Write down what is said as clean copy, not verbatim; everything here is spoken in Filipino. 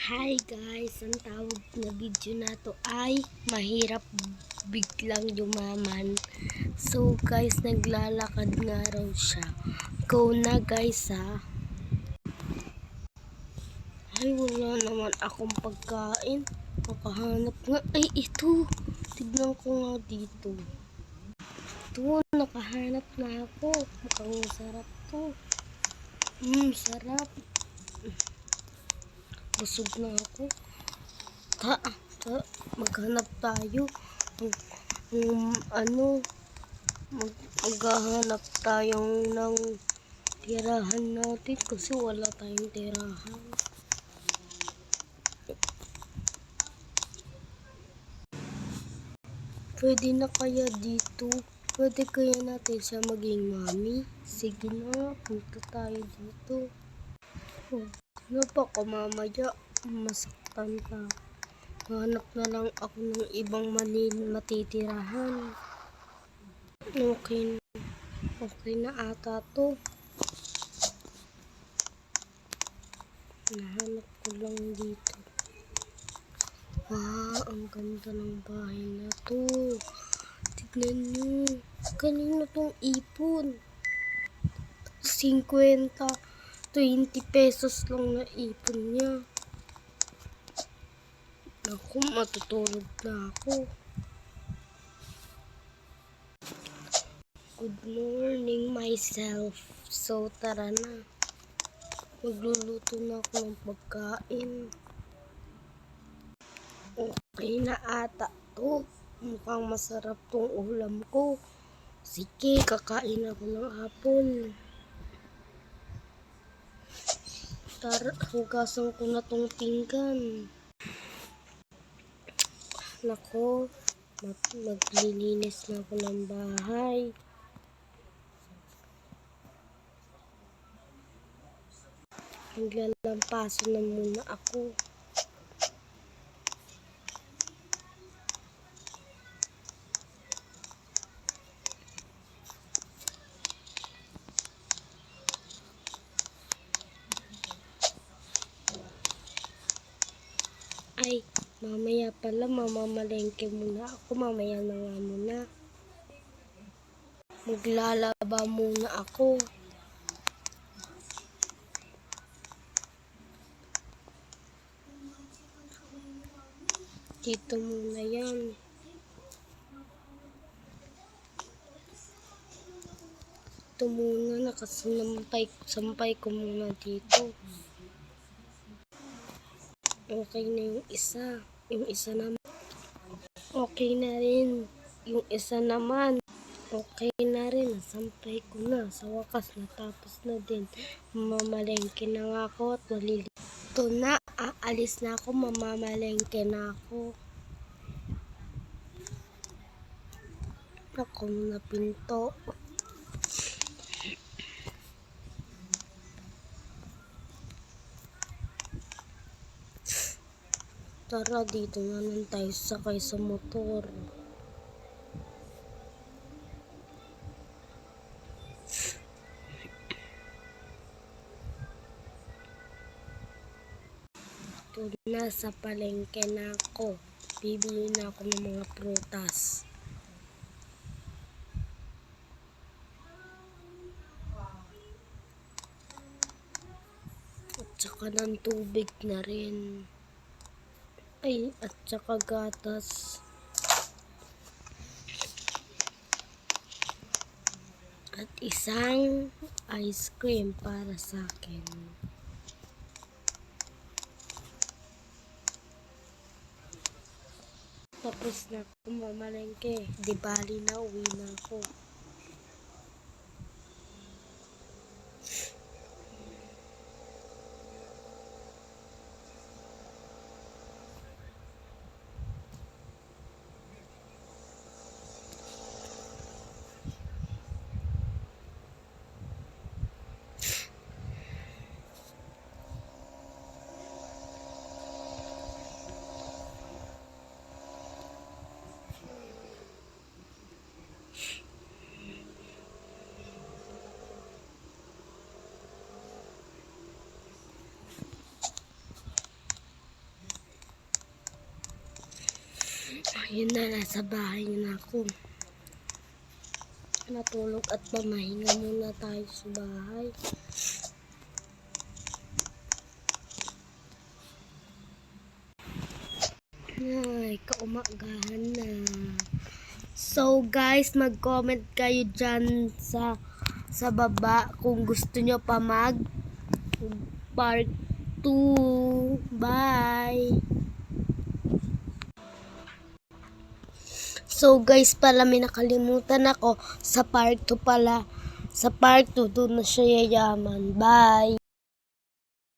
Hi guys, ang tawag na video na to ay mahirap biglang yumaman. So guys, naglalakad nga raw siya. Go na guys ha. Ay, wala naman akong pagkain. Makahanap nga. Ay, ito. Tignan ko nga dito. Ito, nakahanap na ako. Mukhang masarap to. Sarap. Busog na ako. Maghanap tayo. Maghahanap tayo ng tirahan natin kasi wala tayong tirahan. Pwede na kaya dito? Pwede kaya natin siya maging mami? Sige na, punta tayo dito. Ano pa ko mamaya? Masaktan pa. Hanap na lang ako ng ibang matitirahan. Okay na ata to. Nahanap ko lang dito. Ang ganda ng bahay na to. Tignan nyo. Kanino tong ipon? 50, 20 pesos lang na ipon niya. Ako, matutulog na ako. Good morning myself. So tara na. Magluluto na ako ng pagkain. Okay na ata to. Mukhang masarap tong ulam ko. Sige, kakain ako ng apple. Tara, hugasan ko na tong pinggan. Nako, maglilinis na ako ng bahay. Maglalampaso na muna ako. Ay, mamaya pala mamamalengke muna ako. Mamaya na nga muna. Maglalaba muna ako. Dito muna yan. Ito muna, sampay ko muna dito. Okay na yung isa. Yung isa naman. Okay na rin. Yung isa naman. Okay na rin. Nasampay ko na. Sa wakas, natapos na din. Mamamalengke na nga ako at maliliit. Ito na. Aalis na ako. Mamamalengke na ako. Ako na pinto. Tara, dito na lang tayo sakay sa motor. Ito na, sa palengke na ako. Bibili na ako ng mga prutas. At saka ng tubig na rin. Ay, at saka gatas. At isang ice cream para sa akin. Tapos na ako mamalengke. Di bali na, uwi na ako. Yun na, nasa bahay na ako. Natulog at pamahinga muna tayo sa bahay. Ay, kaumagahan na. So guys, mag-comment kayo dyan sa baba kung gusto nyo pa mag part 2. Bye! So guys, pala may nakalimutan ako sa part 2 pala. Sa part 2, doon na siya yayaman. Bye!